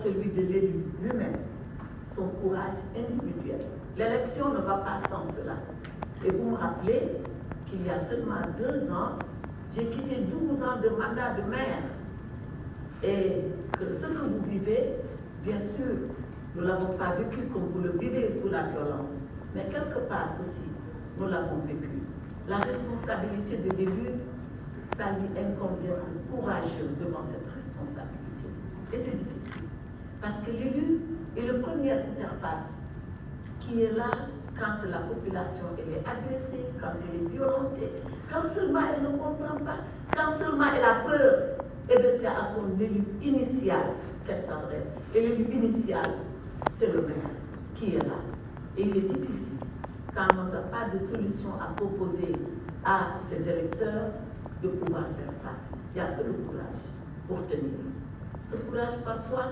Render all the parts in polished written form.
celui de l'élu lui-même, son courage individuel. L'élection ne va pas sans cela. Et vous me rappelez qu'il y a seulement 2 ans, j'ai quitté 12 ans de mandat de maire. Et que ce que vous vivez, bien sûr, nous ne l'avons pas vécu comme vous le vivez sous la violence, mais quelque part aussi, nous l'avons vécu. La responsabilité de l'élu, ça lui incombe d'être courageux devant cette responsabilité. Et c'est difficile, parce que l'élu est le premier interface qui est là quand la population elle est agressée, quand elle est violentée, quand seulement elle ne comprend pas, quand seulement elle a peur, et bien c'est à son élu initial qu'elle s'adresse. Et l'élu initial, c'est le maire qui est là. Et il est difficile, quand on n'a pas de solution à proposer à ses électeurs, de pouvoir faire face. Il y a peu de courage pour tenir. Ce courage, parfois,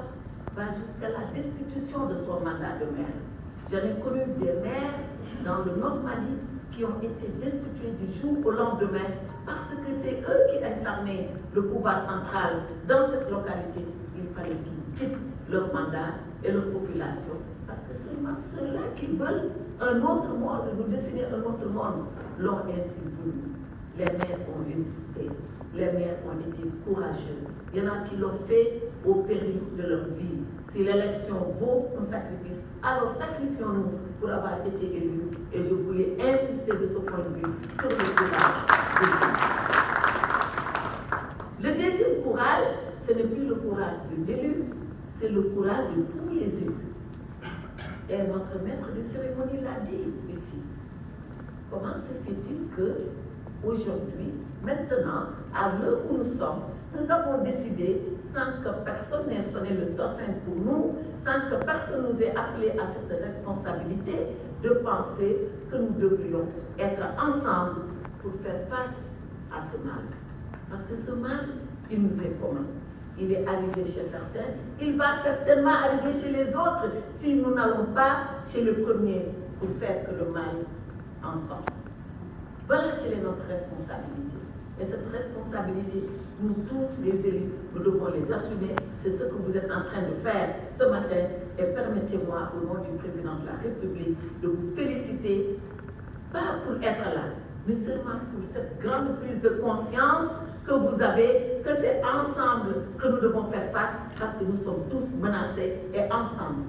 va jusqu'à la destitution de son mandat de maire. J'en ai connu des maires dans le Nord-Mali qui ont été destitués du jour au lendemain parce que c'est eux qui incarnaient le pouvoir central dans cette localité. Il fallait qu'ils quittent leur mandat et leur population parce que seulement ceux-là qui veulent un autre monde, nous dessiner un autre monde, l'ont ainsi voulu. Les maires ont résisté, les maires ont été courageux. Il y en a qui l'ont fait au péril de leur vie. Si l'élection vaut un sacrifice, alors sacrifions-nous pour avoir été élus. Et je voulais insister de ce point de vue sur le courage de l'élu. Le deuxième courage, ce n'est plus le courage de l'élu, c'est le courage de tous les élus. Et notre maître de cérémonie l'a dit ici. Comment se fait-il que aujourd'hui, maintenant, à l'heure où nous sommes, nous avons décidé, sans que personne n'ait sonné le tocsin pour nous, sans que personne nous ait appelé à cette responsabilité, de penser que nous devrions être ensemble pour faire face à ce mal. Parce que ce mal, il nous est commun. Il est arrivé chez certains, il va certainement arriver chez les autres si nous n'allons pas chez le premier pour faire que le mal en sorte. Voilà quelle est notre responsabilité. Et cette responsabilité, nous tous les élus, nous devons les assumer. C'est ce que vous êtes en train de faire ce matin. Et permettez-moi, au nom du président de la République, de vous féliciter, pas pour être là, mais seulement pour cette grande prise de conscience que vous avez, que c'est ensemble que nous devons faire face, parce que nous sommes tous menacés et ensemble,